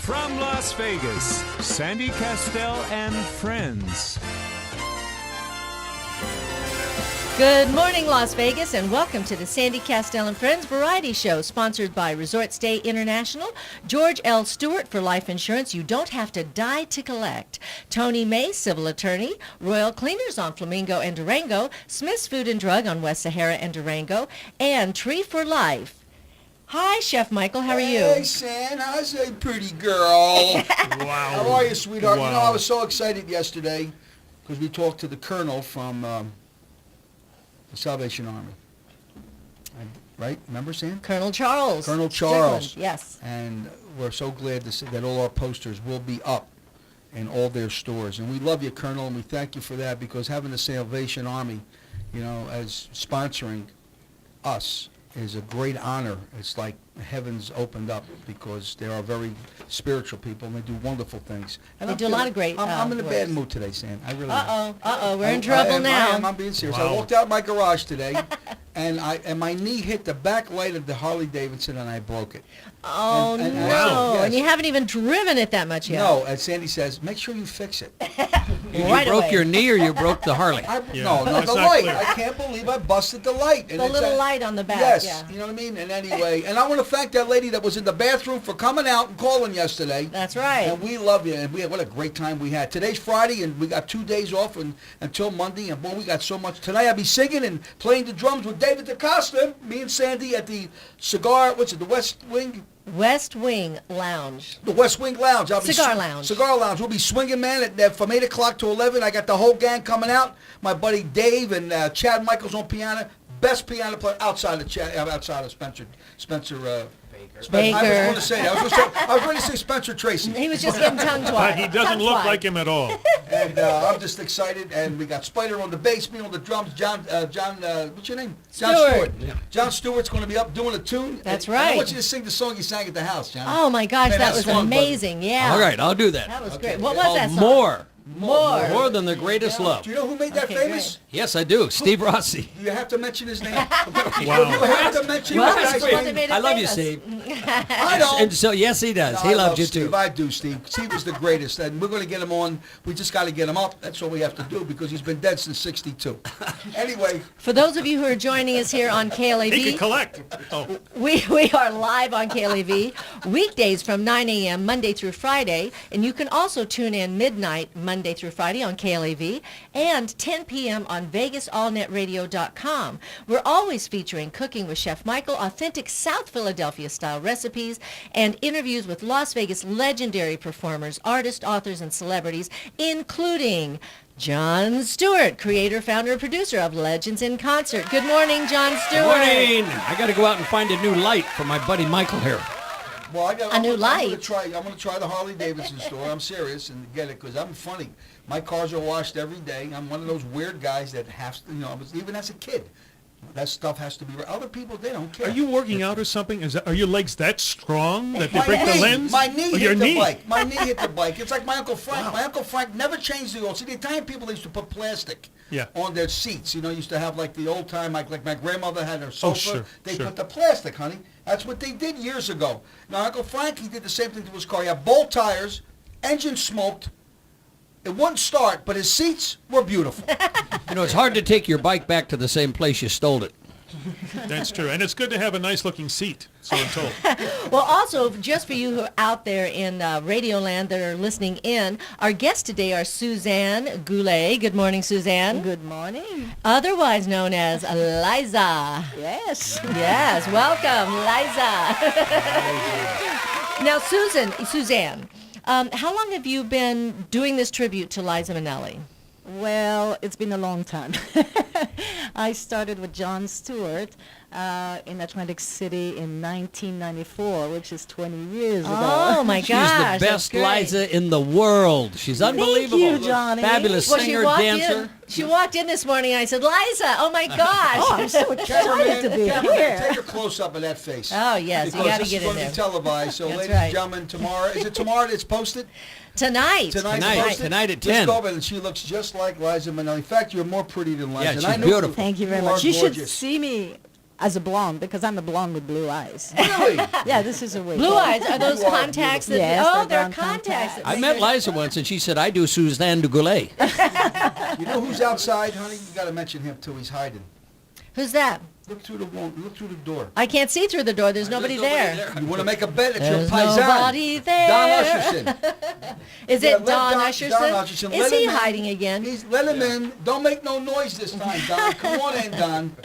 From Las Vegas, Sandy Kastel and friends. Good morning, Las Vegas, and welcome to the Sandy Kastel and Friends Variety Show, sponsored by Resort Stay International, George L. Stewart for life insurance you don't have to die to collect, Tony May, civil attorney, Royal Cleaners on Flamingo and Durango, Smith's Food and Drug on West Sahara and Durango, and Tree for Life. Hi, Chef Michael. How are you? Hey, San. How's a pretty girl? Wow. How are you, sweetheart? Wow. You know, I was so excited yesterday because we talked to the colonel from the Salvation Army. Right? Remember, San? Colonel Charles. Colonel Charles. Strickland, yes. And we're so glad to see that all our posters will be up in all their stores. And we love you, Colonel, and we thank you for that because having the Salvation Army, you know, as sponsoring us is a great honor. It's like heaven's opened up because they are very spiritual people and they do wonderful things. And They do a lot of great I'm in a bad works. mood today, Sam. I really am. We're in trouble now. I'm being serious. Wow. I walked out my garage today, and my knee hit the back light of the Harley Davidson, and I broke it. Oh, And- no. yes. And you haven't even driven it that much yet. No, as Sandy says, make sure you fix it. You Right broke away. your knee or you broke the Harley? Yeah, No, that's the not light. clear. I can't believe I busted the light. And The it's little a- light on the back, Yes, yeah. you know what I mean? And anyway, and I want to thank that lady that was in the bathroom for coming out and calling yesterday. That's right. And we love you. And what a great time we had. Today's Friday, and we got 2 days off until Monday. And boy, we got so much. Tonight I'll be singing and playing the drums with David DaCosta. Me and Sandy at the the West Wing? West Wing Lounge. The West Wing Lounge. Cigar Lounge. Cigar Lounge. We'll be swinging, man, from 8 o'clock to 11. I got the whole gang coming out. My buddy Dave and Chad Michaels on piano. Best piano player outside of Spencer. Baker. I was going to say that. I was going to say Spencer Tracy. He was just getting tongue-tied. But he doesn't look like him at all. And I'm just excited. And we got Spider on the bass, me on the drums. John, what's your name? John Stewart. Yeah. John Stewart's going to be up doing a tune. That's And right. I want you to sing the song you sang at the house, John. Oh, my gosh, Man, that that's was fun, buddy. amazing. Yeah. All right, I'll do that. That was Okay. great. What was Called that song? More. More. More than the greatest love. Do you know who made that Okay, famous? Yes, I do. Steve Rossi. Do you have to mention his name? You Wow. have to mention Well, his that's guy's what they name. made it I love you, famous. Steve. I don't. And so, yes, he does. No, He I loved love you, Steve. too. I do, Steve. Steve was the greatest, and we're going to get him on. We just got to get him up. That's all we have to do because he's been dead since '62. Anyway, For those of you who are joining us here on He KLAV, could collect. Oh, we are live on KLAV weekdays from 9 a.m. Monday through Friday, and you can also tune in midnight Monday through Friday on KLAV and 10 p.m. on VegasAllNetRadio.com. We're always featuring Cooking with Chef Michael, authentic South Philadelphia style recipes, and interviews with Las Vegas legendary performers, artists, authors, and celebrities, including Jon Stewart, creator, founder, producer of Legends in Concert. Good morning, Jon Stewart. Morning. I got to go out and find a new light for my buddy Michael here. well, A new light. I'm going to try the Harley Davidson store. I'm serious and get it because I'm funny. My cars are washed every day. I'm one of those weird guys that has to, even as a kid, that stuff has to be. Other people, they don't care. are you working out or something? Are your legs that strong that they break the knee, lens? My knee Oh, your hit the knee. bike. My knee hit the bike. It's like my Uncle Frank. My Uncle Frank never changed the oil. See, the Italian people, they used to put plastic on their seats. Used to have like the old time, like my grandmother had her sofa. sure, They sure. put the plastic, honey. That's what they did years ago. Now, Uncle Frank, he did the same thing to his car. He had bolt tires, engine smoked. It wouldn't start, but his seats were beautiful. It's hard to take your bike back to the same place you stole it. That's true. And it's good to have a nice-looking seat, so I'm told. Well, also, just for you who are out there in Radio Land that are listening in, our guests today are Suzanne Goulet. Good morning, Suzanne. Good morning. Otherwise known as Liza. Yes. Yes, welcome, Liza. Now, Suzanne, how long have you been doing this tribute to Liza Minnelli? Well, it's been a long time. I started with Jon Stewart in Atlantic City in 1994, which is 20 years ago. Oh, my She's gosh. the that's best great. Liza in the world. She's unbelievable. you, Johnny. Fabulous Well, singer, she walked dancer. in. She walked in this morning, and I said, Liza, oh, my gosh. Oh, I'm so excited to be Cameraman, here. take a close-up of that face. Oh, yes, you Because got to this get is in going to there. be televised. So, That's ladies right. and gentlemen, tomorrow, is it tomorrow that's posted? Tonight. Tonight at 10. Let's go over and she looks just like Liza Minnelli. In fact, you're more pretty than Liza. Yeah, And she's I know beautiful. Thank you very you much. are You should gorgeous. see me as a blonde, because I'm a blonde with blue eyes. Really? Yeah, this is a wig. Blue eyes, are those You are contacts? That, Yes, oh, they're they're brown contacts. contacts. that I make met her- Liza once, and she said, I do Suzanne de Goulet. You know who's outside, honey? You got to mention him too. He's hiding. Who's that? Look through the door. I can't see through the door. There's nobody there. You want to make a bet? It's There's your paisan. nobody there. Don Usherson. Is Yeah, it let Don Don Usherson? Usherson, Is let he him in. hiding again? Let him in. Don't make no noise this time, Don. Come on in, Don.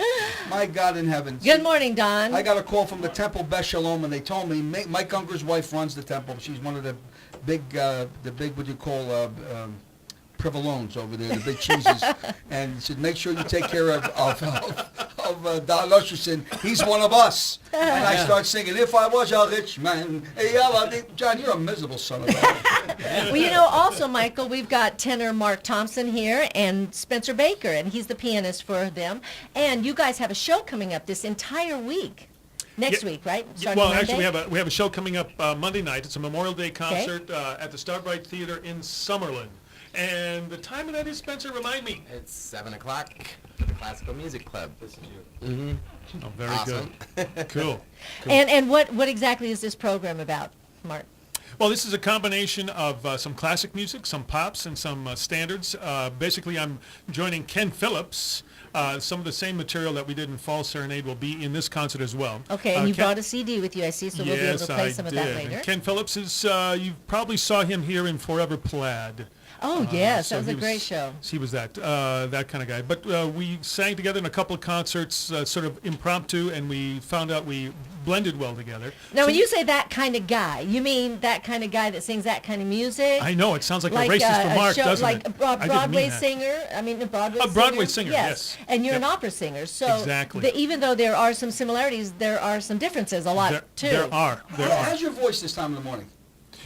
My God in heaven. Good morning, Don. I got a call from the Temple Beth Shalom, and they told me Mike Unger's wife runs the temple. She's one of the big what you call privalones over there, the big cheeses. And he said, make sure you take care of Don Usherson. He's one of us. And I start singing, if I was a rich man. John, you're a miserable son of a... Well, you know, also, Michael, we've got tenor Mark Thompson here and Spencer Baker, and he's the pianist for them. And you guys have a show coming up this entire week. Next week, right? Starting Well, Monday? actually, we have a show coming up Monday night. It's a Memorial Day concert at the Starbright Theater in Summerlin. And the time of that is, Spencer, remind me. It's 7 o'clock for the Classical Music Club. This is you. Oh, very Awesome. good. Cool. And what exactly is this program about, Mark? Well, this is a combination of some classic music, some pops, and some standards. Basically, I'm joining Ken Phillips. Some of the same material that we did in Fall Serenade will be in this concert as well. Okay, and you Ken- brought a CD with you, I see, so we'll be able to play some of that later. And Ken Phillips is, you probably saw him here in Forever Plaid. Oh, yes, So that was he a great show. He was that kind of guy. But we sang together in a couple of concerts, sort of impromptu, and we found out we blended well together. Now, So when you say that kind of guy, you mean that kind of guy that sings that kind of music? I know, it sounds like a racist remark, doesn't like it? a I didn't mean Broadway that. singer. I mean, a Broadway A singer. Broadway singer, yes. And you're Yep. an opera singer, so Exactly. even though there are some similarities, there are some differences, a lot too. There are. How's your voice this time in the morning?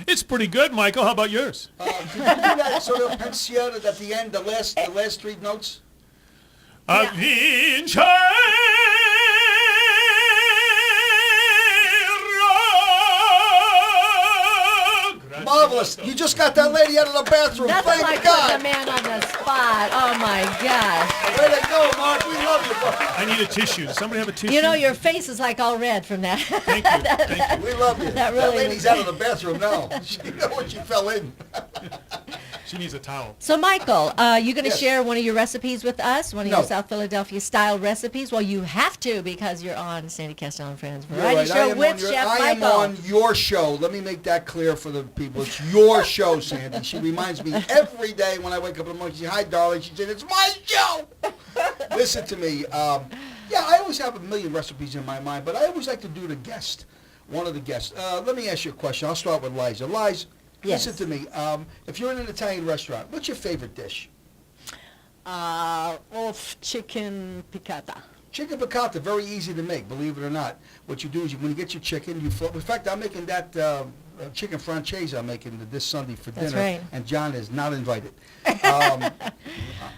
It's pretty good, Michael. How about yours? Did you do that sort of pensiero at the end, the last three notes? Marvelous. You just got that lady out of the bathroom. Nothing Thank like God. putting a man on the spot. Oh my gosh! Way to go, Mark. We love you, bro. I need a tissue. Does somebody have a tissue? You know, your face is like all red from that. Thank you. Thank you. We love you. That really lady's is- out of the bathroom now. You know what she fell in. She needs a towel. So, Michael, you going to Yes. share one of your recipes with us? One of No. your South Philadelphia style recipes? Well, you have to because you're on Sandy Kastel and Friends You're Variety right. Show with Chef I am Michael. on your show. Let me make that clear for the people. It's your show, Sandy. She reminds me every day when I wake up in the morning. She says, hi, darling. She said, it's my show. Listen to me. Yeah, I always have a million recipes in my mind, but I always like to do the guest, one of the guests. Let me ask you a question. I'll start with Liza. Liza, Yes. listen to me. If you're in an Italian restaurant, what's your favorite dish? Of chicken piccata. Chicken piccata, very easy to make, believe it or not. What you do is when you get your chicken, in fact, I'm making that chicken franchise I'm making this Sunday for That's dinner, right. and John is not invited.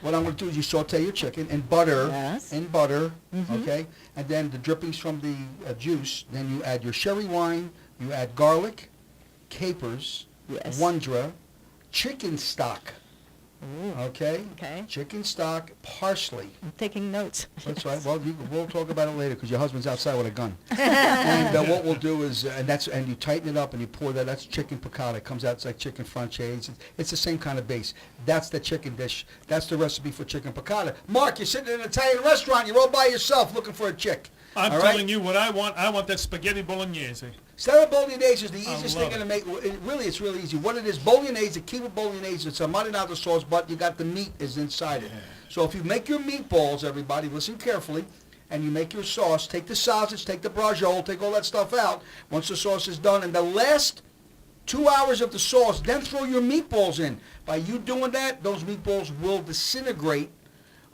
What I'm going to do is you saute your chicken in butter, Yes. okay? And then the drippings from the juice, then you add your sherry wine, you add garlic, capers, Yes. wondra, chicken stock, okay? Okay. Chicken stock, parsley. I'm taking notes. That's right. Well, we'll talk about it later because your husband's outside with a gun. And what we'll do is, and you tighten it up and you pour that. That's chicken piccata. It comes out, it's like chicken franchise. It's the same kind of base. That's the chicken dish. That's the recipe for chicken piccata. Mark, you're sitting in an Italian restaurant. You're all by yourself looking for a chick. I'm all right? telling you what I want. I want that spaghetti bolognese. Salad bolognese is the easiest love thing to make. It's really easy. What it is, bolognese, keep it bolognese. It's a marinara sauce, but you got the meat is inside it. So if you make your meatballs, everybody, listen carefully, and you make your sauce, take the sausage, take the braciole, take all that stuff out. Once the sauce is done, and the last 2 hours of the sauce, then throw your meatballs in. By you doing that, those meatballs will disintegrate,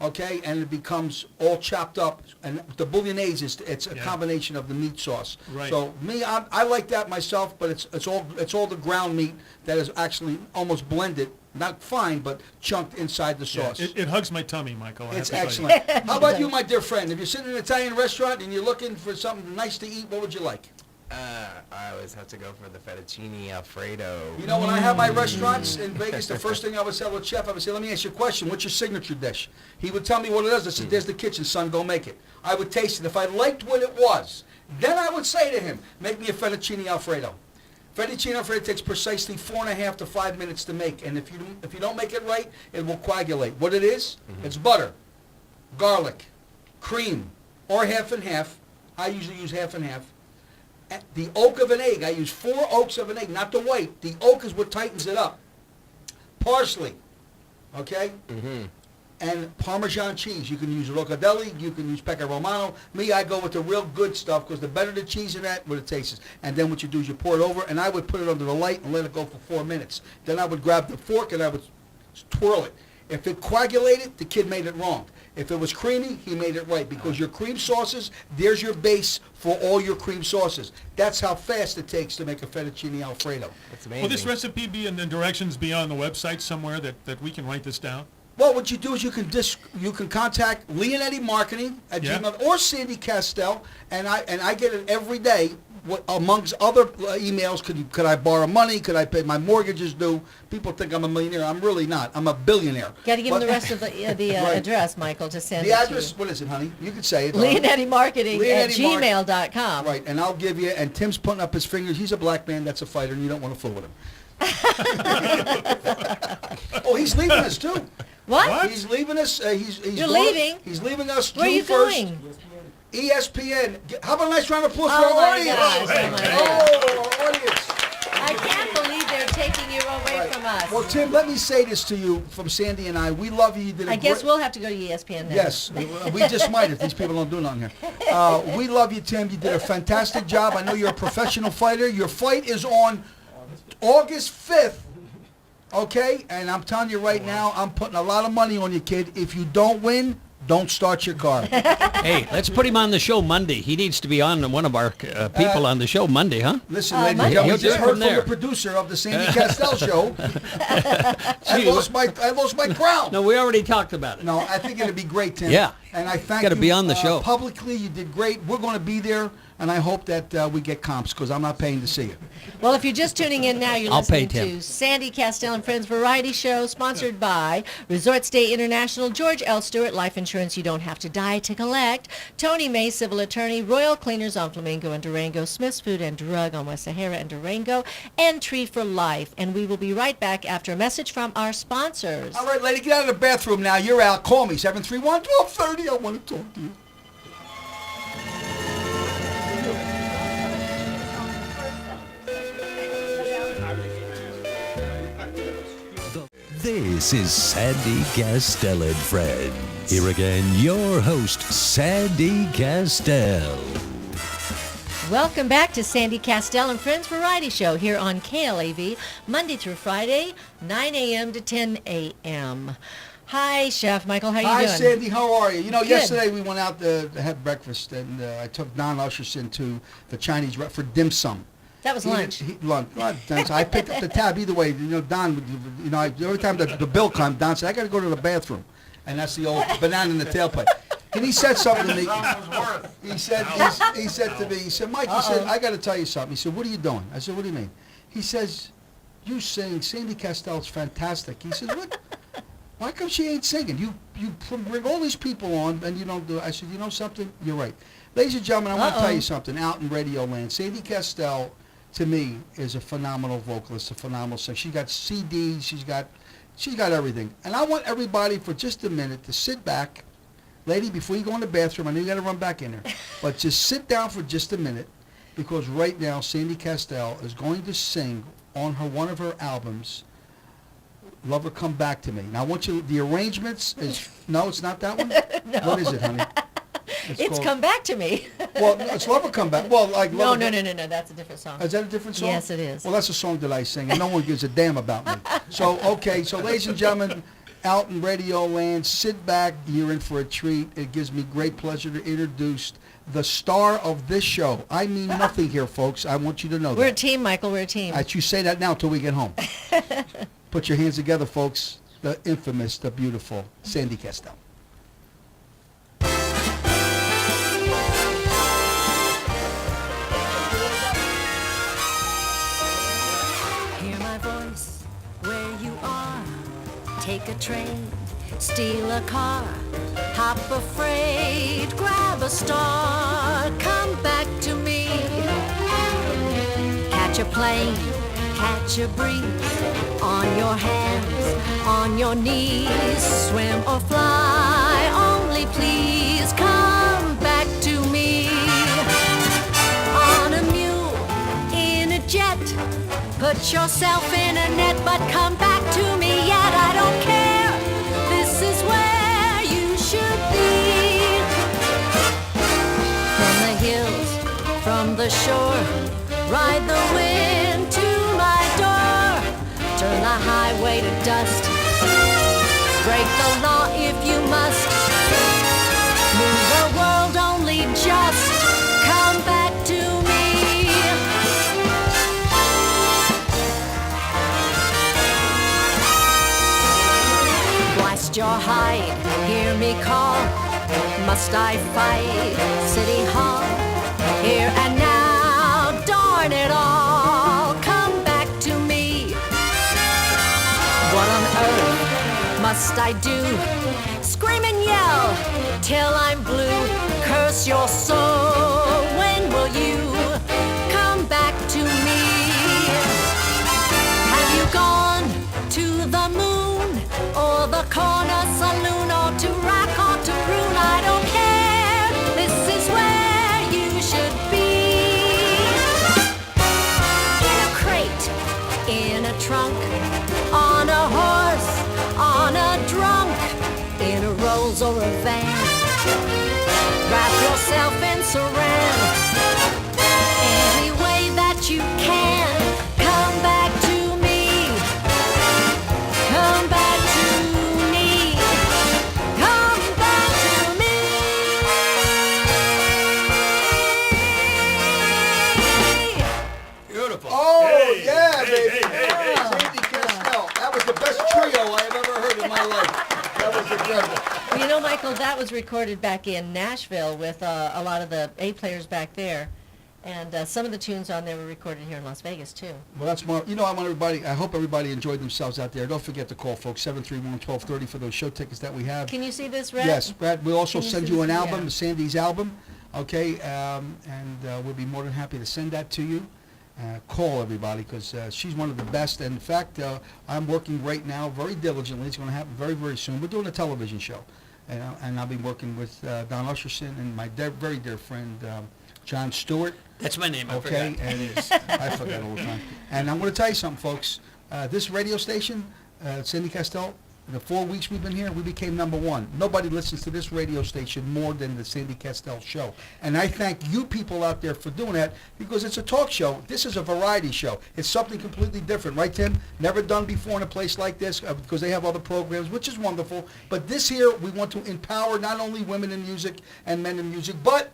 okay, and it becomes all chopped up. And the bolognese it's a Yeah. combination of the meat sauce. Right. So me, I like that myself, but it's all the ground meat that is actually almost blended, not fine, but chunked inside the Yeah, sauce. it hugs my tummy, Michael. I It's have to tell you. excellent. How about you, my dear friend? If you're sitting in an Italian restaurant and you're looking for something nice to eat, what would you like? I always have to go for the fettuccine Alfredo. You know, when I have my restaurants in Vegas, the first thing I would tell the chef, I would say, let me ask you a question. What's your signature dish? He would tell me what it is. I said, there's the kitchen, son. Go make it. I would taste it. If I liked what it was, then I would say to him, make me a fettuccine Alfredo. Fettuccine Alfredo takes precisely 4.5 to 5 minutes to make. And if you don't make it right, it will coagulate. What it is, it's butter, garlic, cream, or half and half. I usually use half and half. The yolk of an egg, I use 4 yolks of an egg, not the white. The yolk is what tightens it up. Parsley, okay? And Parmesan cheese. You can use roccadelli, you can use pecorino romano. Me, I go with the real good stuff because the better the cheese in that, what it tastes. And then what you do is you pour it over, and I would put it under the light and let it go for 4 minutes. Then I would grab the fork and I would twirl it. If it coagulated, the kid made it wrong. If it was creamy, he made it right. Because your cream sauces, there's your base for all your cream sauces. That's how fast it takes to make a fettuccine Alfredo. That's amazing. Will this recipe be in the directions be on the website somewhere that we can write this down? Well, what you do is you can contact Leonetti Marketing at Gmail or Sandy Kastel, and I get it every day. Amongst other emails, could I borrow money? Could I pay my mortgages due? People think I'm a millionaire. I'm really not. I'm a billionaire. Got to give them the rest of the Right. address, Michael, to send The it address, to what is it, honey? You can say it. Leonetti Marketing at Leonetti gmail.com. Right, and I'll give you, and Tim's putting up his fingers. He's a black man. That's a fighter, and you don't want to fool with him. Oh, he's leaving us, too. What? He's leaving us. You're leaving? He's leaving us Where are June you 1st. going? ESPN. How about a nice round of applause Oh for our my audience? gosh, oh my Our audience. I can't believe they're taking you away from us. Well, Tim, let me say this to you from Sandy and I. We love you. You did a I guess great- we'll have to go to ESPN then. Yes, we just might if these people don't do nothing here. We love you, Tim. You did a fantastic job. I know you're a professional fighter. Your fight is on August 5th, okay? And I'm telling you right now, I'm putting a lot of money on you, kid. If you don't win, don't start your car. Hey, let's put him on the show Monday. He needs to be on one of our people on the show Monday, huh? Listen, ladies and Monday. gentlemen, we He'll just do it heard from from there. the producer of the Sandy Kastel show. I lost my crown. No, we already talked about it. No, I think it'd be great, Tim. Yeah. And I thank Gotta you be on the show. publicly. You did great. We're going to be there, and I hope that we get comps because I'm not paying to see you. Well, if you're just tuning in now, you're I'll pay listening Tim. to Sandy Kastel and Friends Variety Show, sponsored by Resort Stay International, George L. Stewart, Life Insurance You Don't Have to Die to Collect, Tony May, Civil Attorney, Royal Cleaners on Flamingo and Durango, Smith's Food and Drug on West Sahara and Durango, and Tree for Life. And we will be right back after a message from our sponsors. All right, lady, get out of the bathroom now. You're out. Call me, 731-1230. I want to talk to you. This is Sandy Kastel and Friends. Here again, your host, Sandy Kastel. Welcome back to Sandy Kastel and Friends Variety Show here on KLAV, Monday through Friday, 9 a.m. to 10 a.m. Hi, Chef Michael. How you Hi, doing? Sandy. How are you? You know, Good. yesterday we went out to have breakfast, and I took Don Usherson to the Chinese for dim sum. That was lunch. Lunch. I picked up the tab either way. You know, Don, you know, every time the bill comes, Don said, I got to go to the bathroom. And that's the old banana in the tailpipe. And he said something to me. He said to me, he said, Mike, he said, I got to tell you something. He said, what are you doing? I said, what do you mean? He says, you sing, Sandy Kastel's fantastic. He says, what? Why come she ain't singing? You bring all these people on and you don't do it. I said, you know something? You're right. Ladies and gentlemen, I want to tell you something. Out in Radio Land, Sandy Kastel, to me, is a phenomenal vocalist, a phenomenal singer. She's got CDs, she's got everything. And I want everybody for just a minute to sit back. Lady, before you go in the bathroom, I know you got to run back in there, but just sit down for just a minute, because right now Sandy Kastel is going to sing on one of her albums, Lover Come Back to Me. Now I want you, the arrangements is, no, it's not that one? No. What is it, honey? It's called- Come Back to Me. Well, it's Lover Come Back. Well, like No, Lover no. That's a different song. Is that a different song? Yes, it is. Well, that's a song that I sing, and no one gives a damn about me. So, okay, so ladies and gentlemen, out in Radio Land, sit back. You're in for a treat. It gives me great pleasure to introduce the star of this show. I mean nothing here, folks. I want you to know We're a that. team, Michael. We're a team. You say that now till we get home. Put your hands together, folks. The infamous, the beautiful Sandy Kastel. take a train, steal a car, hop a freight, grab a star, come back to me. Catch a plane, catch a breeze, on your hands, on your knees, swim or fly, only please come back to me. On a mule, in a jet, put yourself in a net, but come back to me yet. I don't care, this is where you should be. From the hills, from the shore, ride the wind to my door. Turn the highway to dust, break the law if you must. Move the world only just, come back to me. Blast your hide, hear me call. Must I fight City Hall? Here and now, darn it all, come back to me. What on earth must I do? Scream and yell till I'm blue. Curse your soul, when will you come back to me? Have you gone to the moon, or the corner saloon, or to rock or to ruin? I don't care, this is where you should be. In a crate, in a trunk, on a horse, on a drunk, in a Rolls or a van. Wrap yourself in saran, any way that you can. Come back to me, come back to me, come back to me. Beautiful. Oh, Hey, yeah, hey, baby. hey, hey, hey. Sandy Kastel. That was the best trio I have ever heard in my life. That was incredible. Well, you know, Michael, that was recorded back in Nashville with a lot of the A players back there. And some of the tunes on there were recorded here in Las Vegas, too. Well, that's more. You know, I hope everybody enjoyed themselves out there. Don't forget to call, folks, 731-1230 for those show tickets that we have. Can you see this, Red? Yes, Brad, we'll also Can you send see you an this? album, Yeah. Sandy's album, okay? And we'll be more than happy to send that to you. Call everybody, because she's one of the best. And in fact, I'm working right now very diligently. It's going to happen very, very soon. We're doing a television show. And I'll be working with Don Usherson and my very dear friend, John Stewart. That's my name. I Okay, forgot. and I forget all the time. And I'm going to tell you something, folks. This radio station, Sandy Kastel, in the 4 weeks we've been here, we became #1. Nobody listens to this radio station more than the Sandy Kastel show. And I thank you people out there for doing that, because it's a talk show. This is a variety show. It's something completely different, right, Tim? Never done before in a place like this, because they have other programs, which is wonderful. But this here, we want to empower not only women in music and men in music, but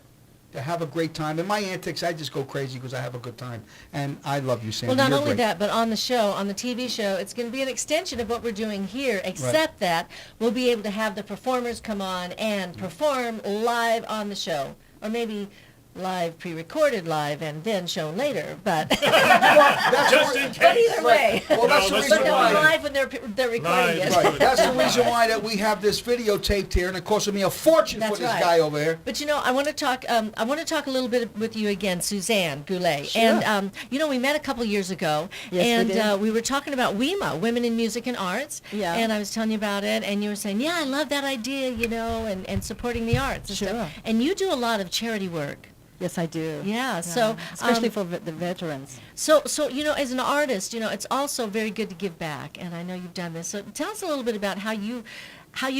to have a great time. In my antics, I just go crazy because I have a good time. And I love you, Sandy. Well, not You're only great. that, but on the show, on the TV show, it's going to be an extension of what we're doing here, except that we'll be able to have the performers come on and perform live on the show. Or maybe live, pre-recorded live, and then shown later. But, Just in but case. either way. Well, that's No, the let's But reason they'll why. be live when they're recording Live. it. Right. That's the reason why that we have this videotaped here, and it costed me a fortune That's for this right. guy over here. But you know, I want to talk. I want to talk a little bit with you again, Suzanne Goulet. Sure. And you know, we met a couple years ago, Yes, we and did. we were talking about WEMA, Women in Music and Arts. Yeah. And I was telling you about it, and you were saying, yeah, I love that idea, you know, and supporting the arts. And Sure. stuff. And you do a lot of charity work. Yes, I do. Yeah. So especially for the veterans. So you know, as an artist, you know, it's also very good to give back, and I know you've done this. So tell us a little bit about how you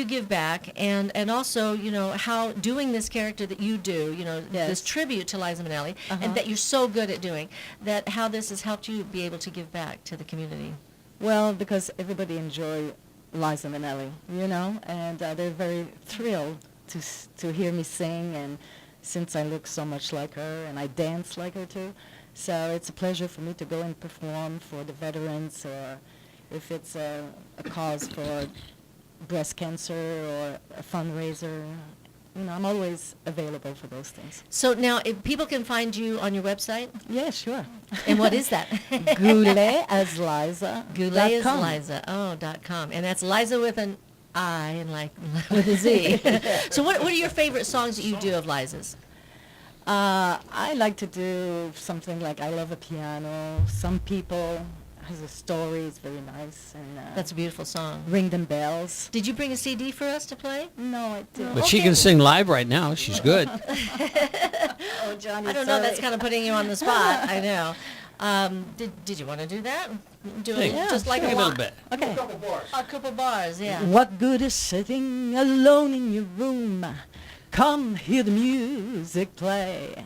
give back, and also, you know, how doing this character that you do, you know, Yes. this tribute to Liza Minnelli, Uh-huh. and that you're so good at doing, that how this has helped you be able to give back to the community. Well, because everybody enjoy Liza Minnelli, you know, and they're very thrilled to hear me sing, and since I look so much like her and I dance like her too, so it's a pleasure for me to go and perform for the veterans, or if it's a cause for breast cancer or a fundraiser, I'm always available for those things. So now, if people can find you on your website, Yeah, sure. and what is that? Goulet as Liza. Goulet is Liza. .com. And that's Liza with an I and like With a Z. So what are your favorite songs that you do of Liza's? I like to do something like I Love a Piano. Some People has a story. It's very nice. And That's a beautiful song. Ring Them Bells. Did you bring a CD for us to play? No, I didn't. But she Okay. can sing live right now. She's good. Oh, Johnny, I don't know. That's kind of putting you on the spot. I know. Did you want to do that? Do Hey, it just like sing a a little lot. bit. Okay. A couple bars, yeah. What good is sitting alone in your room? Come hear the music play.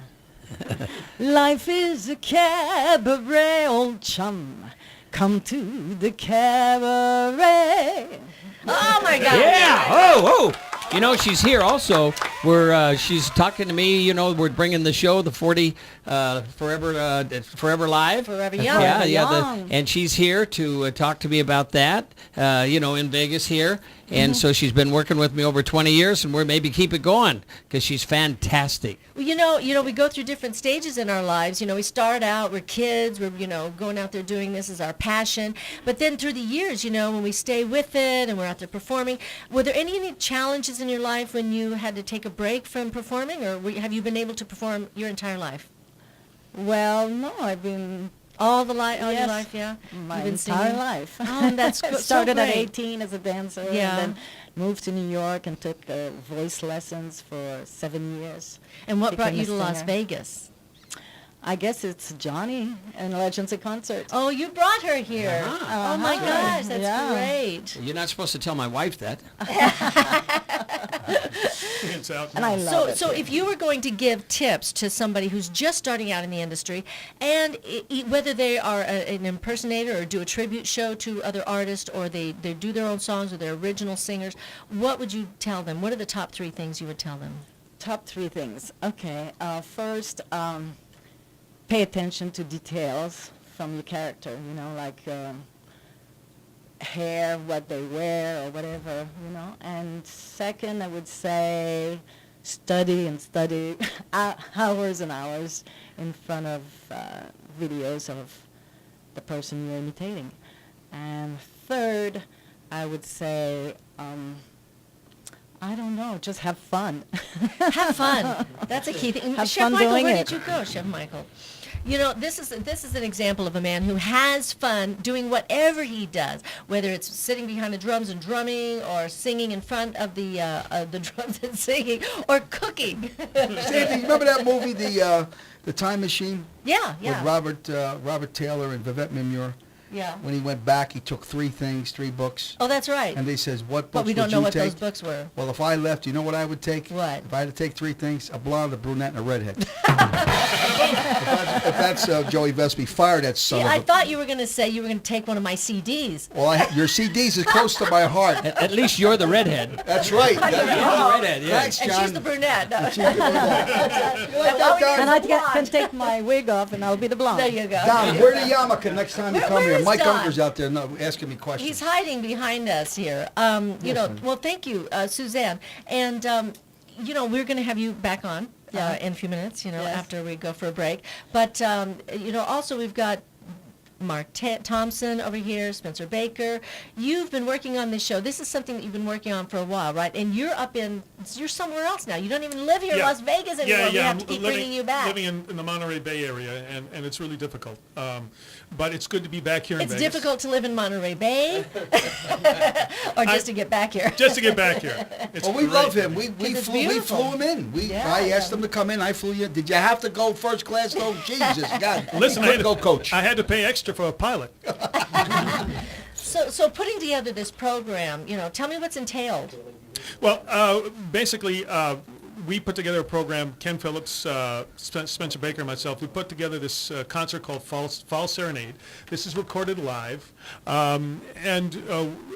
Life is a cabaret, old chum. Come to the cabaret. Oh my God! Yeah. Oh. She's here also. She's talking to me. We're bringing the show, the 40 Forever Live. Forever Young. Yeah, Forever yeah. Young. And she's here to talk to me about that. In Vegas here. And so she's been working with me over 20 years, and we're maybe keep it going because she's fantastic. Well, we go through different stages in our lives. We start out, we're kids, we're, going out there doing this as our passion. But then through the years, when we stay with it and we're out there performing, were there any challenges in your life when you had to take a break from performing, or have you been able to perform your entire life? Well, no, I've been All your Yes. life, yeah? my You've been entire singing? life. Oh, that's I so started at great. 18 as a dancer, Yeah. and then moved to New York and took voice lessons for 7 years. And what brought Became you a to Las singer. Vegas? I guess it's Johnny and Legends of Concert. Oh, you brought her here. Oh, my Uh-huh. gosh, that's Yeah. great. You're not supposed to tell my wife that. It's out And now. I love it. So if you were going to give tips to somebody who's just starting out in the industry, and whether they are an impersonator or do a tribute show to other artists, or they do their own songs or they're original singers, what would you tell them? What are the top 3 things you would tell them? Top 3 things. Okay. First, pay attention to details from your character, like hair, what they wear, or whatever, And second, I would say study and study hours and hours in front of videos of the person you're imitating. And third, I would say, I don't know, just have fun. Have fun. That's a key thing. Have Chef fun Michael, doing where it. did you go, Chef Michael? This is an example of a man who has fun doing whatever he does, whether it's sitting behind the drums and drumming, or singing in front of the drums and singing, or cooking. Sandy, remember that movie, The Time Machine? Yeah. With Robert Taylor and Vivette Mimure? Yeah. When he went back, he took 3 books. Oh, that's right. And they says, what books But we would don't know you what take? those books were. Well, if I left, you know what I would take? What? If I had to take 3 things, a blonde, a brunette, and a redhead. if that's Joey Vespi, fire that son Yeah, of I a... thought you were going to say you were going to take one of my CDs. Well, your CDs is close to my heart. At least you're the redhead. That's right. You're the redhead, yeah. Thanks, And John. she's the brunette. No. She's the brunette. You like that, Don? And I can take my wig off and I'll be the blonde. There you go. Don, wear the yarmulke next time you come where here. is Mike Don? Unger's out there asking me questions. He's hiding behind us here. Well, thank you, Suzanne. And, we're going to have you back on in a few minutes, Yes. after we go for a break. But, also we've got Mark Thompson over here, Spencer Baker. You've been working on this show. This is something that you've been working on for a while, right? And you're somewhere else now. You don't even live here in Yeah. Las Vegas anymore. We have to I'm keep bringing you back. Living in the Monterey Bay Area, and it's really difficult. But it's good to be back here in It's Vegas. difficult to live in Monterey Bay, or just to get back here. Just to get back here. It's Well, we great. love him. We it's flew beautiful. him in. Yeah, I asked him to come in. I flew you. Did you have to go first class though? Jesus, God. Listen, Couldn't go coach. I had to pay extra for a pilot. So putting together this program, tell me what's entailed. Well, basically, we put together a program, Ken Phillips, Spencer Baker, and myself. We put together this concert called Fall Serenade. This is recorded live. And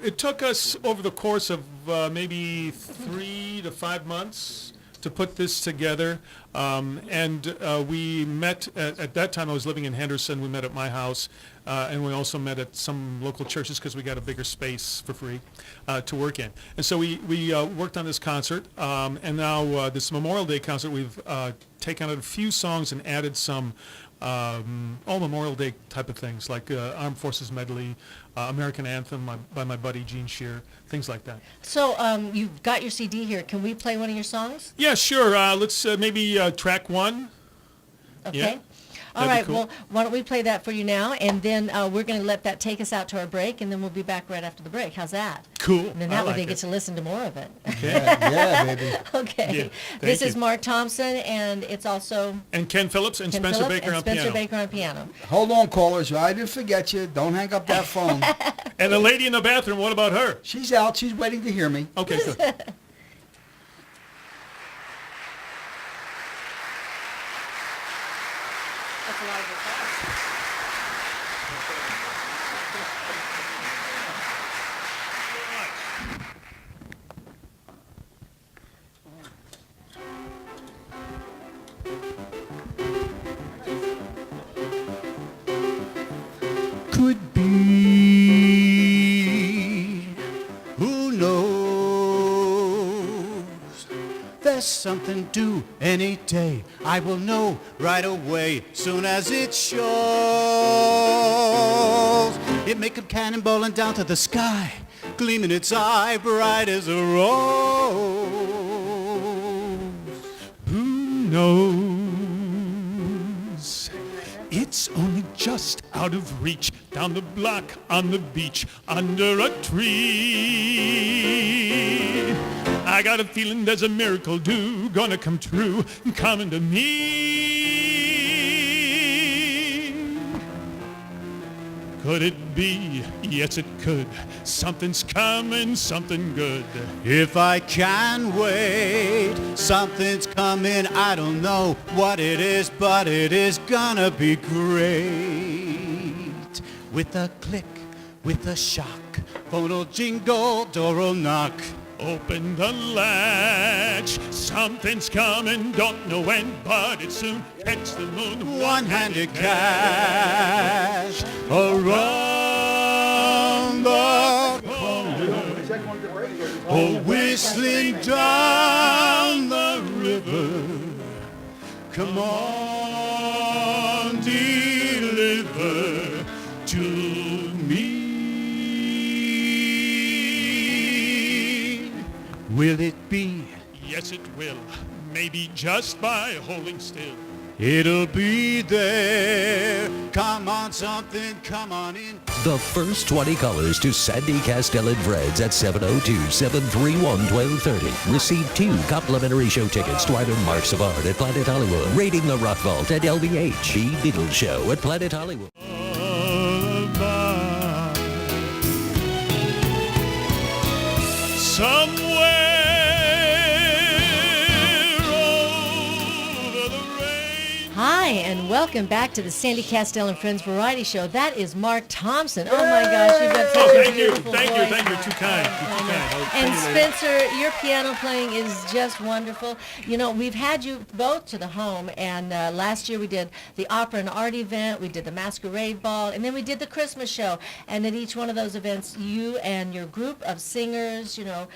it took us over the course of maybe 3 to 5 months to put this together. And we met at that time. I was living in Henderson. We met at my house, and we also met at some local churches because we got a bigger space for free to work in. And so we worked on this concert, and now this Memorial Day concert, we've taken out a few songs and added some all Memorial Day type of things, like Armed Forces Medley, American Anthem by my buddy Gene Shear, things like that. So you've got your CD here. Can we play one of your songs? Yeah, sure. Let's maybe track 1. Okay. Yeah. All That'd be right, cool. well, why don't we play that for you now, and then we're going to let that take us out to our break, and then we'll be back right after the break. How's that? Cool. And then I that way like they it. get to listen to more of it. Yeah, baby. Okay. Yeah, This thank is you. Mark Thompson, and it's also And Ken Phillips and Ken Spencer Phillips Baker and on Spencer piano. Baker on piano. Hold on, callers. I didn't forget you. Don't hang up that phone. And the lady in the bathroom, what about her? She's out. She's waiting to hear me. Okay, good. Could be, who knows? There's something due any day. I will know right away, soon as it shows. It may come cannonballing down to the sky, gleaming its eye bright as a rose. Who knows? It's only just out of reach, down the block, on the beach, under a tree. I got a feeling there's a miracle due, gonna come true, coming to me. Could it be? Yes, it could. Something's coming, something good. If I can wait, something's coming. I don't know what it is, but it is gonna be great. With a click, with a shock, phone'll jingle, door'll knock. Open the latch, something's coming, don't know when, but it's soon. Catch the moon, One-handed cash around the corner. Oh, whistling down the river. Come on, deliver to me. Will it be? Yes, it will. Maybe just by holding still. It'll be there. Come on, something, come on in. The first 20 callers to Sandy Kastel and Friends at 702-731-1230 receive 2 complimentary show tickets to either Marks of Art at Planet Hollywood, Raiding the Rock Vault at LBH, The Beatles Show at Planet Hollywood. Hi, and welcome back to the Sandy Kastel and Friends Variety Show. That is Mark Thompson. Oh my gosh, you've got such Oh, a thank you, beautiful thank you, voice, thank you. Mark. Too kind, you're too I know. kind. I'll And tell you later. Spencer, your piano playing is just wonderful. You know, we've had you both to the home, and last year we did the opera and art event, we did the masquerade ball, and then we did the Christmas show. And at each one of those events, you and your group of singers, you know,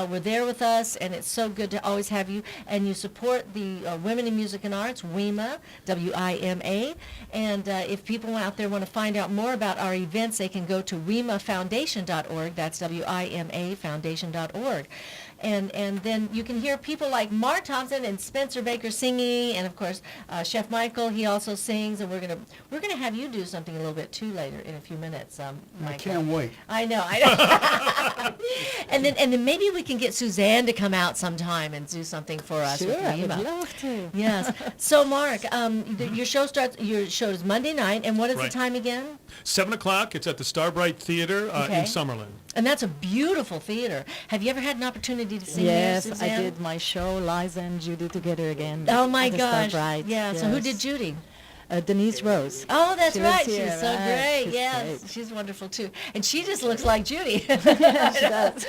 were there with us, and it's so good to always have you. And you support the Women in Music and Arts, WIMA, W-I-M-A. And if people out there want to find out more about our events, they can go to wimafoundation.org. That's W-I-M-A foundation.org. And then you can hear people like Mark Thompson and Spencer Baker singing, and of course Chef Michael, he also sings, and we're gonna have you do something a little bit too later in a few minutes. Michael. I can't wait. I know. and then maybe we can get Suzanne to come out sometime and do something for us. Sure, with I would Reba. love to. Yes. So Mark, your show is Monday night, and what is the Right. time again? 7 o'clock. It's at the Starbright Theater Okay. in Summerlin. And that's a beautiful theater. Have you ever had an opportunity to sing Yes, there, I Suzanne? did my show, Liza and Judy together again. Oh my at the gosh! Starbright. Yeah. So who Yes. did Judy? Denise Rose. Oh, that's She lives right. here, She's so right. great. She's Yes, great. she's wonderful too, and she just looks like Judy. She does.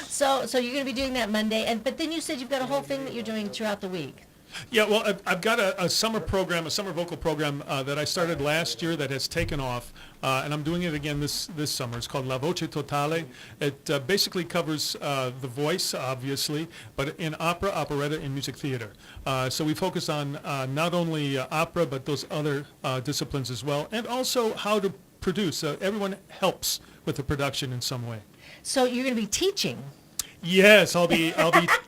So you're going to be doing that Monday, but then you said you've got a whole thing that you're doing throughout the week. Yeah, well, I've got a summer program, a summer vocal program that I started last year that has taken off, and I'm doing it again this summer. It's called La Voce Totale. It basically covers the voice, obviously, but in opera, operetta, and music theater. So we focus on not only opera, but those other disciplines as well, and also how to produce. Everyone helps with the production in some way. So you're going to be teaching. Yes, I'll be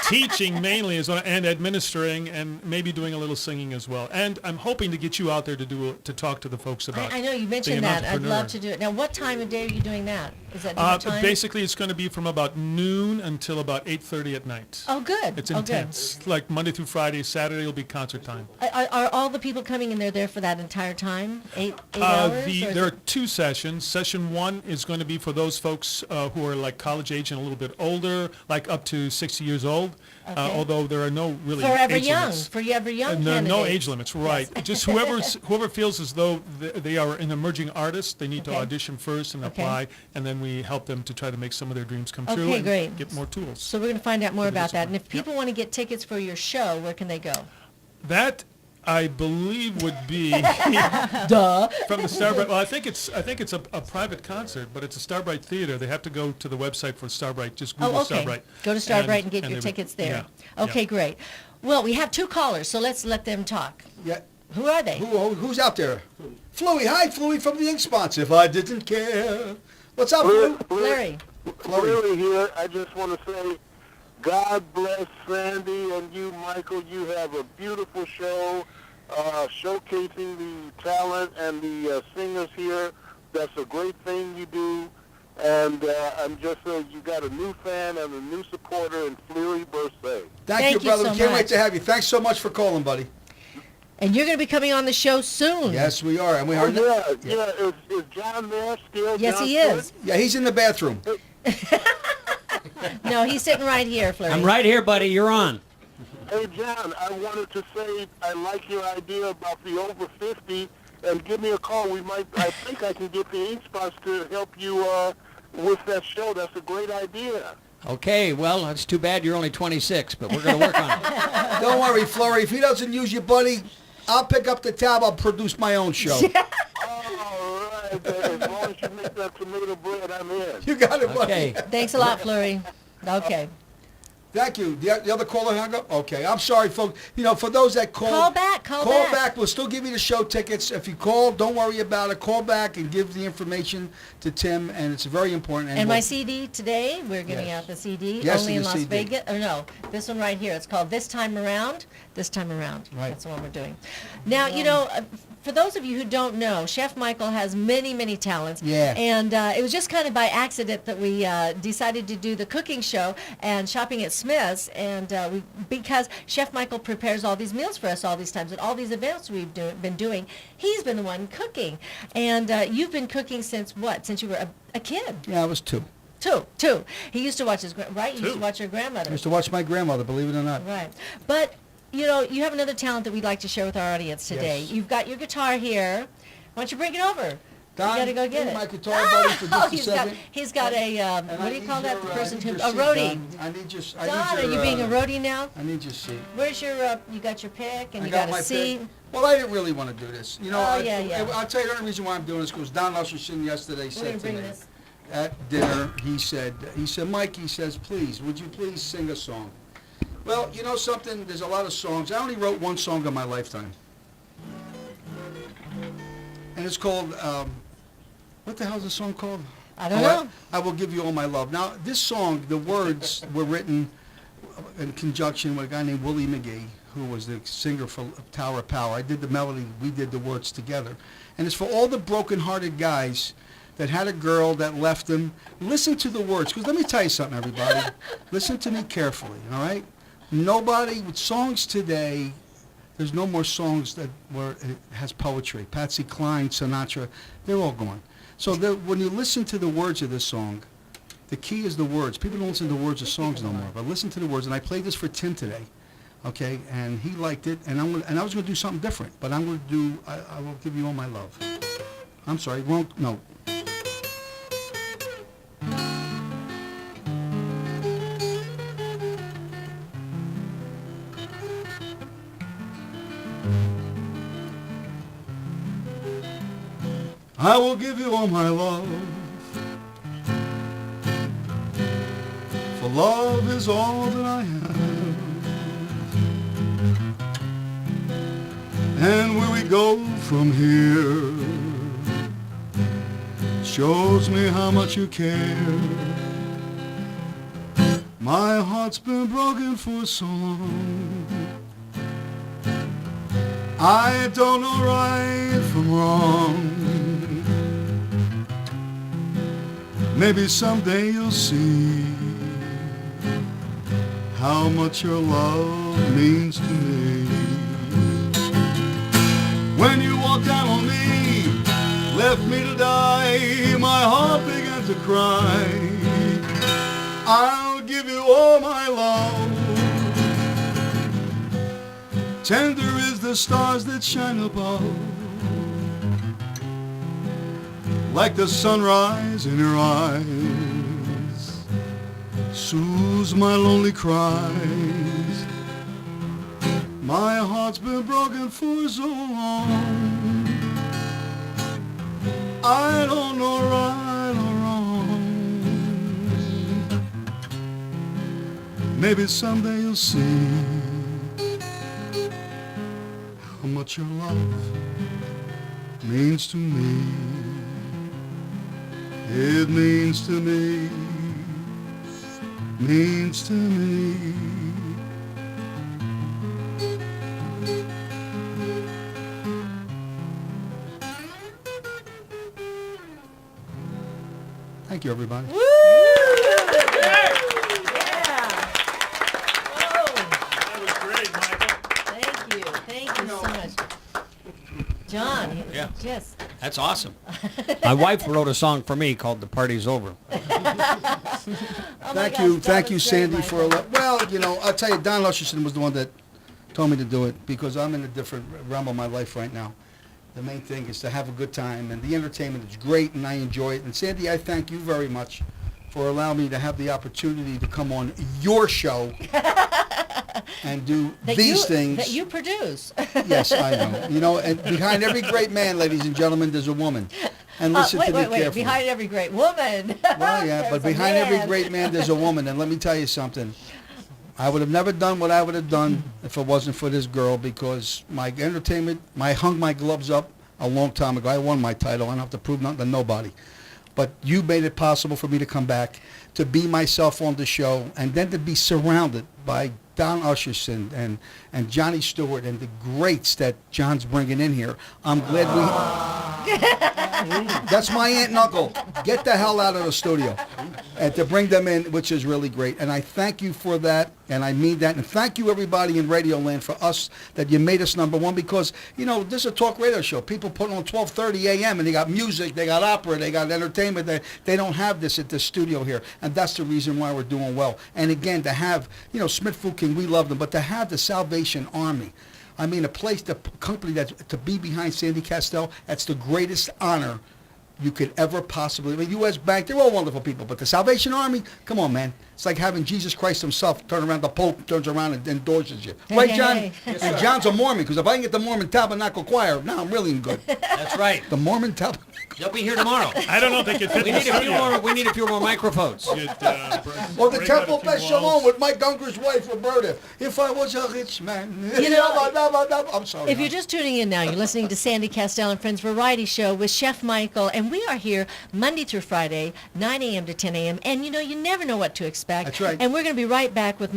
teaching mainly as well, and administering, and maybe doing a little singing as well. And I'm hoping to get you out there to talk to the folks about. I know you mentioned being an that. I'd love entrepreneur. to do it. Now, what time of day are you doing that? Is that dinner time? Basically, it's going to be from about noon until about 8:30 at night. Oh, good. It's Oh, intense. Like Monday through Friday. Saturday will be concert time. good. Are all the people coming in there for that entire time? Eight hours? Or is There are it- 2 sessions. Session 1 is going to be for those folks who are like college age and a little bit older, like up to 60 years old. Okay. Although there are no really Forever age young. limits. Forever young And there are no candidates. age limits, right? Just whoever feels as though they are an emerging artist, they need to Okay. audition first and Okay. apply, and then we help them to try to make some of their dreams come true Okay, and great. get more tools. So we're going to find out more For the about that. And discipline. if people want to get tickets for your show, where can they go? That I believe would be Duh. from the Starbright. Well, I think it's a private concert, but it's a Starbright Theater. They have to go to the website for Starbright. Just Google Oh, okay. Starbright. Go to Starbright and get your they would- tickets there. yeah, Okay, yeah. great. Well, we have 2 callers, so let's let them talk. Yeah. Who are they? Who's out there? Fluey. Hi, Fluey from the Ink Spots. If I didn't care. What's up, Flu? Larry. Larry here. I just want to say, God bless Sandy and you, Michael. You have a beautiful show showcasing the talent and the singers here. That's a great thing you do. And I'm just you got a new fan and a new supporter in Fleury Birthday. Thank you, brother. so We can't wait much. to have you. Thanks so much for calling, buddy. And you're going to be coming on the show soon. Yes, we are. And we Oh, are. yeah. Is John there still? Yes, John he Stewart? is. Yeah, he's in the bathroom. No, he's sitting right here, Flurry. I'm right here, buddy. You're on. Hey, John, I wanted to say I like your idea about the over 50, and give me a call. I think I can get the Ink Spots to help you with that show. That's a great idea. Okay, well, it's too bad you're only 26, but we're going to work on it. Don't worry, Flurry. If he doesn't use you, buddy, I'll pick up the tab. I'll produce my own show. All right. As long as you make that tomato bread, I'm in. You got it, buddy. Okay. Thanks a lot, Flurry. Okay. Thank you. The other caller hung up? Okay. I'm sorry, folks. You know, for those that call... Call back. Call back. We'll still give you the show tickets. If you call, don't worry about it. Call back and give the information to Tim, and it's very important. And my we'll- CD today, we're giving Yes. out the CD Yes, only and in the Las CD. Vegas. Or no, this one right here. It's called This Time Around. This Time Around. Right. That's the one we're doing. Now, you know, for those of you who don't know, Chef Michael has many, many talents. Yeah. And it was just kind of by accident that we decided to do the cooking show and shopping at Smith's. And because Chef Michael prepares all these meals for us all these times at all these events we've been doing, he's been the one cooking. And you've been cooking since what? Since you were a kid. Yeah, I was 2. Two. He used to watch his, right? He used to Two. watch your I grandmother. used to watch my grandmother, believe it or not. Right. But, you know, you have another talent that we'd like to share with our audience today. Yes. You've got your guitar here. Why don't you bring it over? Don, you got to go get give me it. my guitar, buddy, for just a he's second. he's got a, And what I do you need call that? your, The I person need who, your a seat, roadie. Don. I need your Don, are you being a roadie now? I need your seat. Where's your, you got your pick and I you got, my a seat. pick. Well, I didn't really want to do this. You know, Oh, yeah. I'll tell you the only reason why I'm doing this because Don Lusherson yesterday We're said going to to bring me this. at dinner, he said, Mike, he says, please, would you please sing a song? Well, you know something? There's a lot of songs. I only wrote one song in my lifetime. And it's called, what the hell is the song called? I don't know. I Will Give You All My Love. Now, this song, the words were written in conjunction with a guy named Willie McGee, who was the singer for Tower of Power. I did the melody, we did the words together. And it's for all the broken-hearted guys that had a girl that left them. Listen to the words, because let me tell you something, everybody. Listen to me carefully, all right? Nobody, with songs today, there's no more songs that where it has poetry. Patsy Cline, Sinatra, they're all gone. So when you listen to the words of this song, the key is the words. People don't listen to the words of songs no more, but listen to the words. And I played this for Tim today. Okay, and he liked it, and I was going to do something different, but I'm going to do, I will give you all my love. I'm sorry, wrong note. I will give you all my love, for love is all that I have. And where we go from here shows me how much you care. My heart's been broken for so long, I don't know right from wrong. Maybe someday you'll see how much your love means to me. When you walked out on me, left me to die, my heart began to cry. I'll give you all my love. Tender is the stars that shine above, like the sunrise in your eyes, soothes my lonely cries. My heart's been broken for so long, I don't know right or wrong. Maybe someday you'll see how much your love means to me. It means to me, means to me. Thank you, everybody. Woo! That was great, Michael. Thank you so much. John, Yeah. yes. That's awesome. My wife wrote a song for me called "The Party's Over." Thank you, Sandy, for well, you know, I'll tell you, Don Lusherson was the one that told me to do it because I'm in a different realm of my life right now. The main thing is to have a good time, and the entertainment is great, and I enjoy it. And Sandy, I thank you very much for allowing me to have the opportunity to come on your show and do these things. That you produce. Yes, I know. You know, and behind every great man, ladies and gentlemen, there's a woman. And listen to me carefully. Behind every great woman. Well, yeah, but behind every great man, there's a woman. And let me tell you something. I would have never done what I would have done if it wasn't for this girl, because my entertainment, I hung my gloves up a long time ago. I won my title. I don't have to prove nothing to nobody. But you made it possible for me to come back, to be myself on the show, and then to be surrounded by Don Usherson and Johnny Stewart and the greats that John's bringing in here. I'm glad we... That's my aunt and uncle. Get the hell out of the studio. And to bring them in, which is really great. And I thank you for that, and I mean that. And thank you, everybody in Radio Land, for us, that you made us number one, because, you know, this is a talk radio show. People put on 12:30 a.m., and they got music, they got opera, they got entertainment. They don't have this at the studio here, and that's the reason why we're doing well. And again, to have, you know, Smith Food King, we love them, but to have the Salvation Army, I mean, a place, the company that to be behind Sandy Kastel, that's the greatest honor you could ever possibly. I mean, U.S. Bank, they're all wonderful people, but the Salvation Army, come on, man. It's like having Jesus Christ himself turn around, the Pope turns around and endorses you. Right, John? Yes, and John's a Mormon, because if I can get the Mormon Tabernacle Choir, now I'm really in good. That's right. The Mormon Tabernacle. They'll be here tomorrow. I don't know if they could fit We need a few more microphones. Or the Temple Beth Shalom with Mike Unger's wife, Roberta. If I was a rich man. You know, I'm sorry. if you're just tuning in now, you're listening to Sandy Kastel and Friends Variety Show with Chef Michael, and we are here Monday through Friday, 9 a.m. to 10 a.m. And, you know, you never know what to expect. That's right. And we're going to be right back with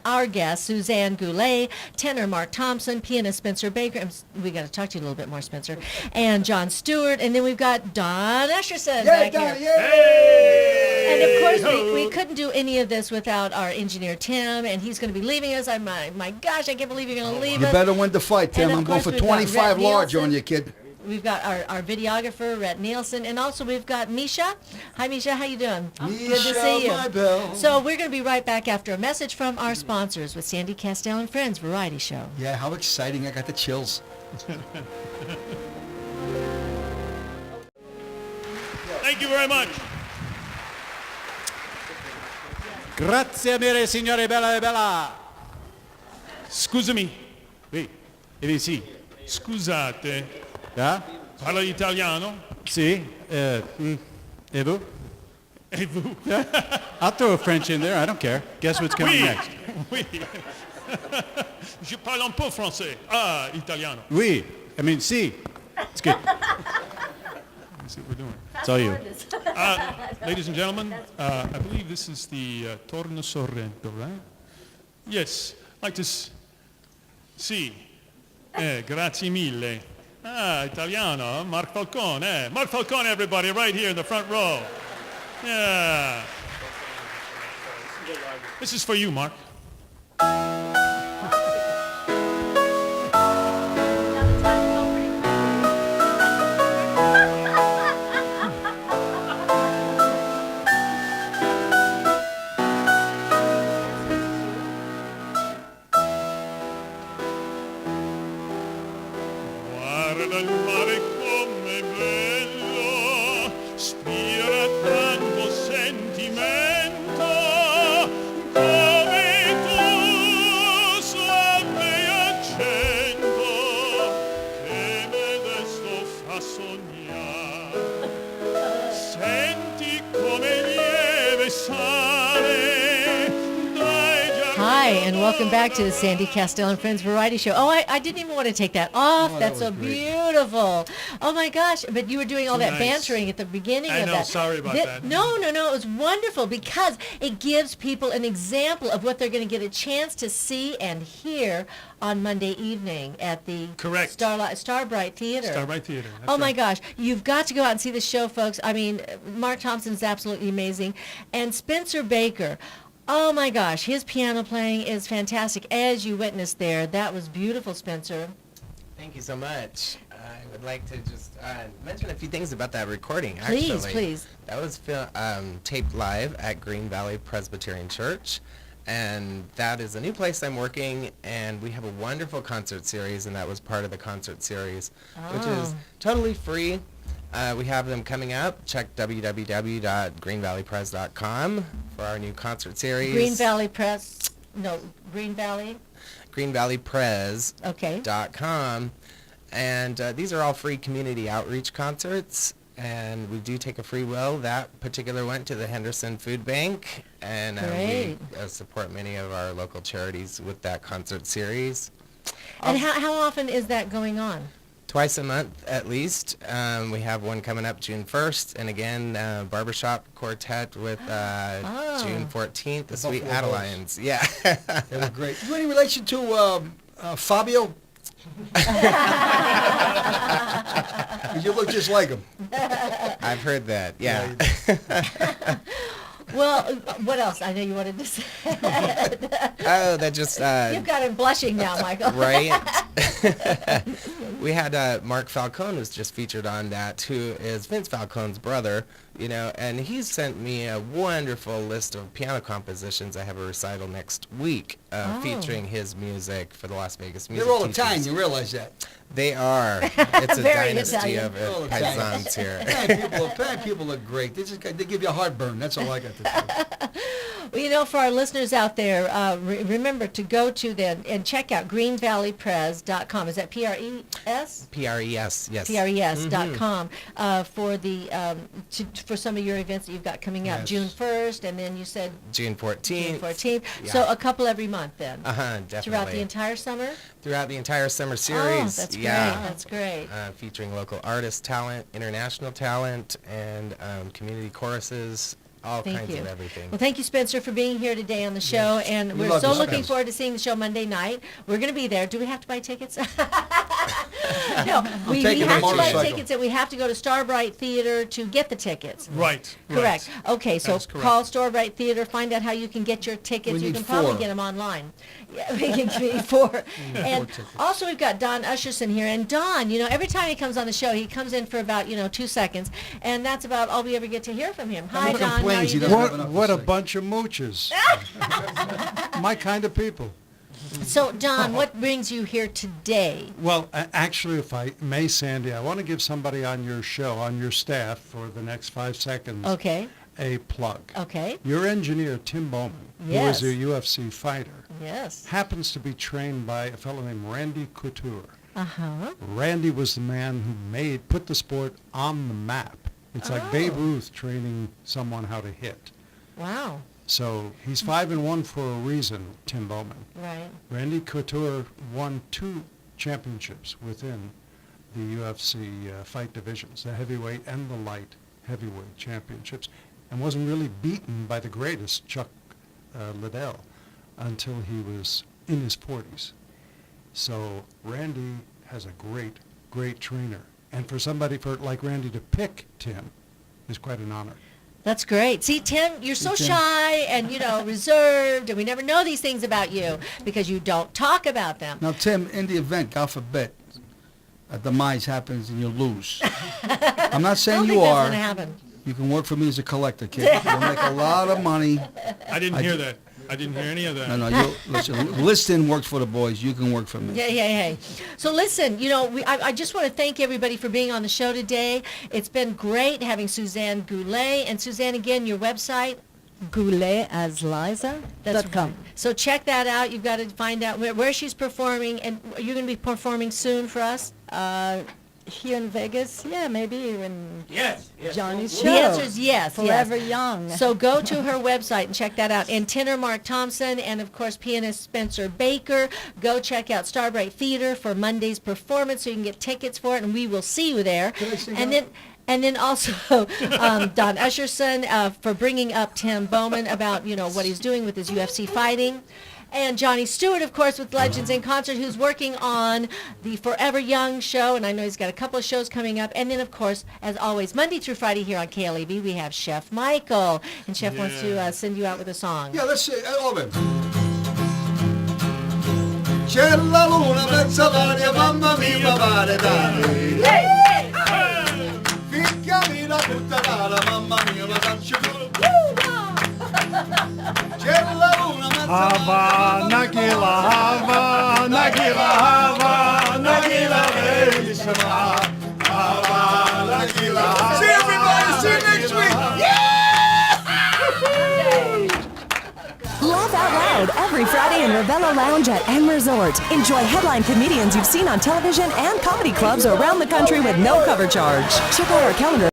our guests, Suzanne Goulet, tenor Mark Thompson, pianist Spencer Baker. We got to talk to you a little bit more, Spencer. And John Stewart. And then we've got Don Usherson back here. Hey! And of course, we couldn't do any of this without our engineer Tim, and he's going to be leaving us. My gosh, I can't believe you're going to leave You us. better win the fight, Tim. And of I'm going course for we've got 25 Rhett large Nielsen. on you, kid. we've got our videographer, Rhett Nielsen, and also we've got Misha. Hi, Misha. How you doing? Good to see you. My bell. So we're going to be right back after a message from our sponsors with Sandy Kastel and Friends Variety Show. Yeah, how exciting. I got the chills. Thank you very much. Grazie mille, signore bella e bella. Scusami. Oui. Sì. Scusate. Yeah? Parla italiano? Sì. Et vous? Et vous? I'll throw a French in there. I don't care. Guess what's coming Oui. next? Oui. Je parle un peu français. Ah, italiano. Oui. I mean, si. It's good. That's what we're doing. It's all you. Ladies and gentlemen, I believe this is the Torno Sorrento, right? Yes. I'd like to sì. Grazie mille. Ah, Italiano. Mark Falcone. Mark Falcone, everybody, right here in the front row. Yeah. This is for you, Mark. Guarda il mare come bello, spira tanto sentimento, come tu suave accento, che me desto fa sognare. Senti come lieve sale, dai giardini. Hi, and welcome back to the Sandy Kastel and Friends Variety Show. Oh, I didn't even want to take that off. Oh, that That's so was great. beautiful. Oh my gosh! But you were doing all So that nice. bantering at the beginning I of know, that. sorry about that. No. It was wonderful because it gives people an example of what they're going to get a chance to see and hear on Monday evening at the Correct. Starbright Theater. Starbright Theater. That's Oh my right. gosh, you've got to go out and see the show, folks. I mean, Mark Thompson's absolutely amazing. And Spencer Baker, oh my gosh, his piano playing is fantastic. As you witnessed there, that was beautiful, Spencer. Thank you so much. I would like to just mention a few things about that recording, Please, actually. please. That was taped live at Green Valley Presbyterian Church, and that is a new place I'm working, and we have a wonderful concert series, and that was part of the concert series, which is totally free. We have them coming up. Check www.greenvalleypress.com for our new concert series. Green Valley Press, no, Green Valley, greenvalleypress.com. okay. And these are all free community outreach concerts, and we do take a free will. That particular went to the Henderson Food Bank, and we support many of our local charities with that concert series. And how often is that going on? Twice a month at least. We have one coming up June 1st, and again, Barbershop Quartet with June 14th, the Sweet Buffalo Adelines. Yeah. They were great. You any relation to Fabio? You look just like him. I've heard that, yeah. Well, what else? I know you wanted to say. Oh, that just... You've got him blushing now, Michael. Right? We had Mark Falcone was just featured on that, who is Vince Falcone's brother, you know, and he sent me a wonderful list of piano compositions. I have a recital next week featuring his music for the Las Vegas Music They're all Teachers. Italian, you realize that. They are. It's a Very dynasty Italian. of All Italian. paisans here. Bad people are great. They give you a heartburn. That's all I got to say. Well, you know, for our listeners out there, remember to go to them and check out greenvalleypress.com. Is that P-R-E-S? P-R-E-S, yes. P-R-E-S.com for the for some of your events that you've got coming up. Yes. June 1st, and then you said June 14th. June 14th. Yeah. So a couple every month then. Definitely. Throughout the entire summer? Throughout the entire summer Oh, series. that's great. Yeah. That's great. Featuring local artist talent, international talent, and community choruses, all Thank kinds you. of everything. Well, thank you, Spencer, for being here today on the show, and We we're love so you, looking Spence. forward to seeing the show Monday night. We're going to be there. Do we have to buy tickets? No, we taking a have to buy motorcycle. tickets, and we have to go to Starbright Theater to get the tickets. Right. Correct. Right. Okay, so That is correct. call Starbright Theater, find out how you can get your tickets. We You need can probably 4. get them online. Yeah, we can get 4. And tickets. also we've got Don Usherson here. And Don, every time he comes on the show, he comes in for about, 2 seconds. And that's about all we ever get to hear from him. Hi, no Don. How are complaints, you he doing? doesn't have enough to What a say. bunch of mooches. My kind of people. So, Don, what brings you here today? Well, actually, if I may, Sandy, I want to give somebody on your show, on your staff, for the next 5 seconds, Okay. a plug. Okay. Your engineer, Tim Bowman, Yes. who is a UFC fighter, Yes. happens to be trained by a fellow named Randy Couture. Uh-huh. Randy was the man who put the sport on the map. It's like Babe Ruth training someone how to hit. Wow. So he's 5-1 for a reason, Tim Bowman. Right. Randy Couture won 2 championships within the UFC fight divisions, the heavyweight and the light heavyweight championships, and wasn't really beaten by the greatest, Chuck Liddell, until he was in his 40s. So Randy has a great, great trainer. And for somebody like Randy to pick Tim is quite an honor. That's great. See, Tim, you're so Tim. shy and, reserved, and we never know these things about you because you don't talk about them. Now, Tim, in the event, God forbid, a demise happens and you lose. I'm not I saying don't you think that's are. going to happen. You can work for me as a collector, kid. You'll make a lot of money. I didn't hear that. I didn't hear any of that. No, listen, Liston works for the boys. You can work for me. Yeah. So listen, I just want to thank everybody for being on the show today. It's been great having Suzanne Goulet. And Suzanne, again, your website. GouletAsLiza.com. So check that out. You've got to find out where she's performing. And you're going to be performing soon for us? Here in Vegas, yeah, maybe even Johnny's show. The answer is yes. Forever Young. So go to her website and check that out. And tenor Mark Thompson and, of course, pianist Spencer Baker. Go check out Starbright Theater for Monday's performance so you can get tickets for it, and we will see you there. And then also Don Usherson for bringing up Tim Bowman about, what he's doing with his UFC fighting. And Johnny Stewart, of course, with Legends in Concert, who's working on the Forever Young show, and I know he's got a couple of shows coming up. And then, of course, as always, Monday through Friday here on KLEB, we have Chef Michael. And Chef wants to send you out with a song. Yeah, let's see. All of it. C'è la luna mezza varia, mamma mia, vale dai. Ficchiami la puttanara, mamma mia, la faccio tu. C'è la luna mezza Hava, Nagila, Hava, Nagila, Hava, Nagila, Veishama, Hava, Nagila. See everybody, see you next week. Laugh out loud every Friday in Ravello Lounge at M Resort. Enjoy headline comedians you've seen on television and comedy clubs around the country with no cover charge. Check out our calendar